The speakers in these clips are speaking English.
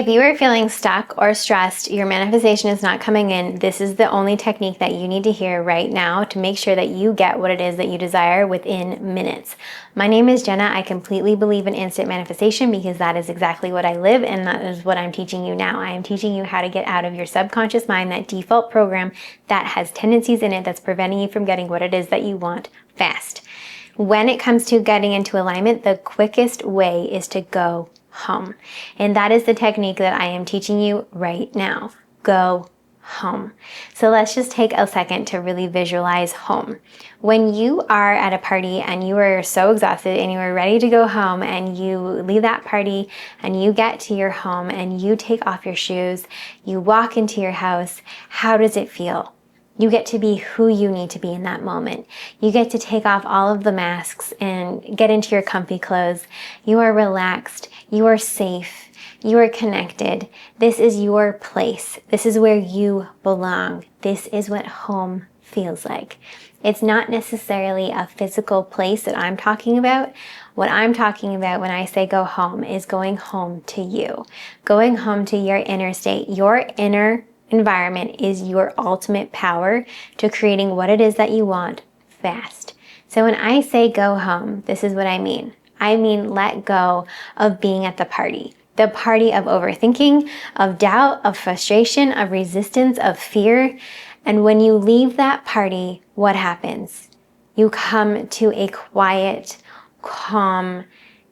If you are feeling stuck or stressed, your manifestation is not coming in, this is the only technique that you need to hear right now to make sure that you get what it is that you desire within minutes. My name is Jenna. I completely believe in instant manifestation because that is exactly what I live, and that is what I'm teaching you now. I am teaching you how to get out of your subconscious mind, that default program that has tendencies in it that's preventing you from getting what it is that you want fast. When it comes to getting into alignment, the quickest way is to go home. And that is the technique that I am teaching you right now. Go home. So let's just take a second to really visualize home. When you are at a party and you are so exhausted and you are ready to go home, and you leave that party and you get to your home and you take off your shoes, you walk into your house, how does it feel? You get to be who you need to be in that moment. You get to take off all of the masks and get into your comfy clothes. You are relaxed. You are safe. You are connected. This is your place. This is where you belong. This is what home feels like. It's not necessarily a physical place that I'm talking about. What I'm talking about when I say go home is going home to you. Going home to your inner state. Your inner environment is your ultimate power to creating what it is that you want fast. So when I say go home, this is what I mean. I mean, let go of being at the party of overthinking, of doubt, of frustration, of resistance, of fear. And when you leave that party, what happens? You come to a quiet, calm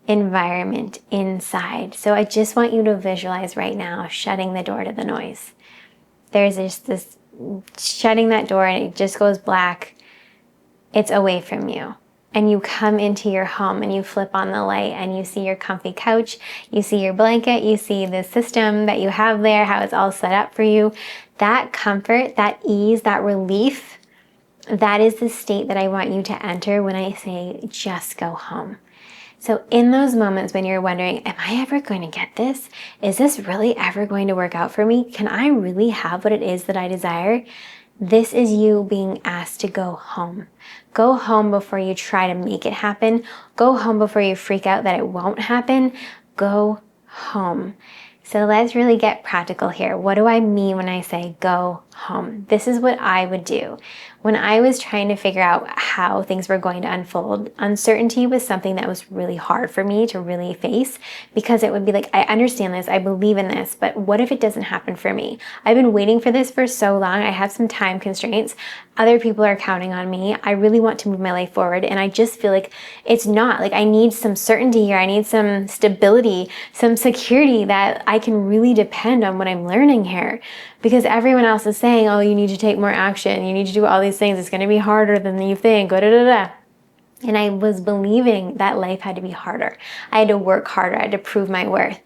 environment inside. So I just want you to visualize right now shutting the door to the noise. There's just this shutting that door and it just goes black. It's away from you. And you come into your home and you flip on the light and you see your comfy couch, you see your blanket, you see the system that you have there, how it's all set up for you. That comfort, that ease, that relief, that is the state that I want you to enter when I say just go home. So in those moments when you're wondering, am I ever going to get this? Is this really ever going to work out for me? Can I really have what it is that I desire? This is you being asked to go home. Go home before you try to make it happen. Go home before you freak out that it won't happen. Go home. So let's really get practical here. What do I mean when I say go home? This is what I would do. When I was trying to figure out how things were going to unfold, uncertainty was something that was really hard for me to really face, because it would be like, I understand this, I believe in this, but what if it doesn't happen for me? I've been waiting for this for so long. I have some time constraints. Other people are counting on me. I really want to move my life forward, and I just feel like it's not. Like, I need some certainty here. I need some stability, some security that I can really depend on what I'm learning here. Because everyone else is saying, oh, you need to take more action. You need to do all these things. It's going to be harder than you think. Da, da, da, da. And I was believing that life had to be harder. I had to work harder. I had to prove my worth.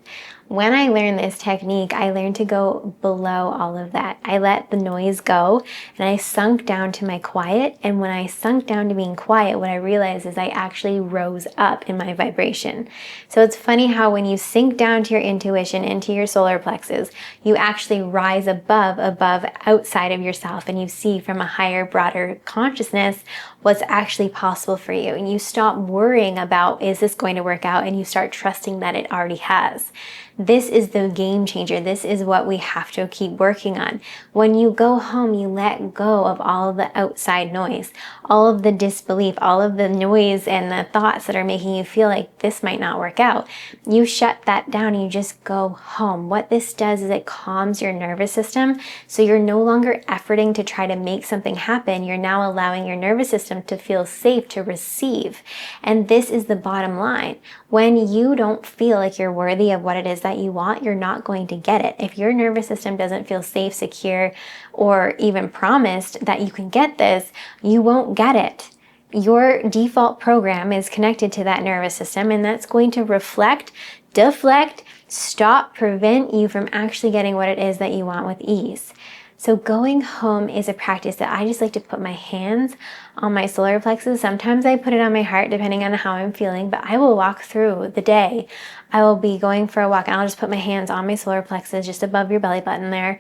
When I learned this technique, I learned to go below all of that. I let the noise go and I sunk down to my quiet. And when I sunk down to being quiet, what I realized is I actually rose up in my vibration. So it's funny how when you sink down to your intuition, into your solar plexus, you actually rise above, outside of yourself, and you see from a higher, broader consciousness what's actually possible for you. And you stop worrying about, is this going to work out? And you start trusting that it already has. This is the game changer. This is what we have to keep working on. When you go home, you let go of all of the outside noise, all of the disbelief, all of the noise and the thoughts that are making you feel like this might not work out. You shut that down and you just go home. What this does is it calms your nervous system, so you're no longer efforting to try to make something happen. You're now allowing your nervous system to feel safe to receive. And this is the bottom line. When you don't feel like you're worthy of what it is that you want, you're not going to get it. If your nervous system doesn't feel safe, secure, or even promised that you can get this, you won't get it. Your default program is connected to that nervous system, and that's going to reflect, deflect, stop, prevent you from actually getting what it is that you want with ease. So going home is a practice that I just like to put my hands on my solar plexus. Sometimes I put it on my heart depending on how I'm feeling, but I will walk through the day. I will be going for a walk and I'll just put my hands on my solar plexus just above your belly button there.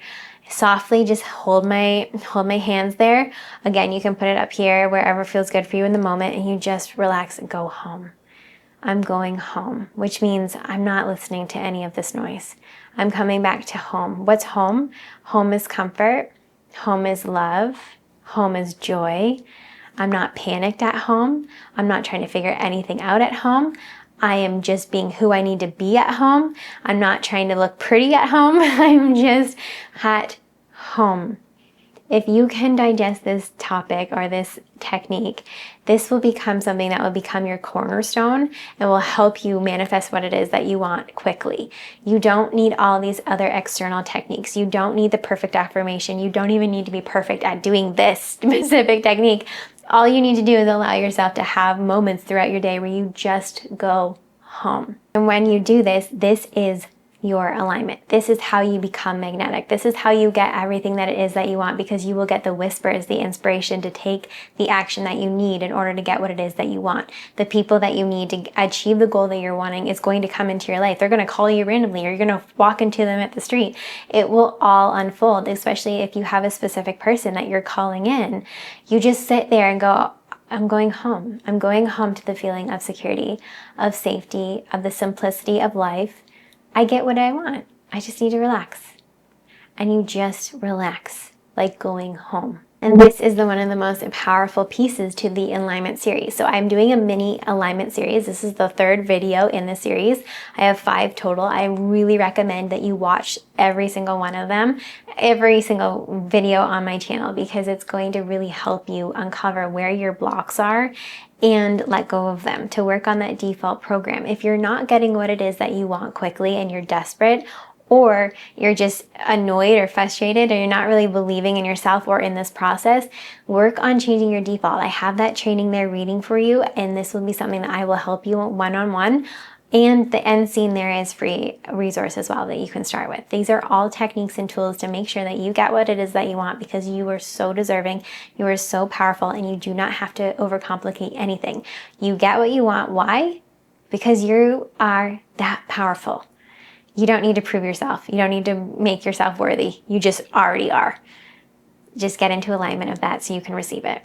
Softly just hold my hands there. Again, you can put it up here, wherever feels good for you in the moment, and you just relax and go home. I'm going home, which means I'm not listening to any of this noise. I'm coming back to home. What's home? Home is comfort. Home is love. Home is joy. I'm not panicked at home. I'm not trying to figure anything out at home. I am just being who I need to be at home. I'm not trying to look pretty at home. I'm just at home. If you can digest this topic or this technique, this will become something that will become your cornerstone and will help you manifest what it is that you want quickly. You don't need all these other external techniques. You don't need the perfect affirmation. You don't even need to be perfect at doing this specific technique. All you need to do is allow yourself to have moments throughout your day where you just go home. And when you do this, this is your alignment. This is how you become magnetic. This is how you get everything that it is that you want, because you will get the whispers, the inspiration to take the action that you need in order to get what it is that you want. The people that you need to achieve the goal that you're wanting is going to come into your life. They're going to call you randomly, or you're going to walk into them at the street. It will all unfold, especially if you have a specific person that you're calling in. You just sit there and go, I'm going home. I'm going home to the feeling of security, of safety, of the simplicity of life. I get what I want. I just need to relax. And you just relax, like going home. And this is one of the most powerful pieces to the alignment series. So I'm doing a mini alignment series. This is the third video in the series. I have 5 total. I really recommend that you watch every single one of them, every single video on my channel, because it's going to really help you uncover where your blocks are and let go of them, to work on that default program. If you're not getting what it is that you want quickly and you're desperate, or you're just annoyed or frustrated, or you're not really believing in yourself or in this process, work on changing your default. I have that training there reading for you, and this will be something that I will help you one-on-one. And the end scene there is free resource as well that you can start with. These are all techniques and tools to make sure that you get what it is that you want, because you are so deserving, you are so powerful, and you do not have to overcomplicate anything. You get what you want. Why? Because you are that powerful. You don't need to prove yourself. You don't need to make yourself worthy. You just already are. Just get into alignment of that so you can receive it.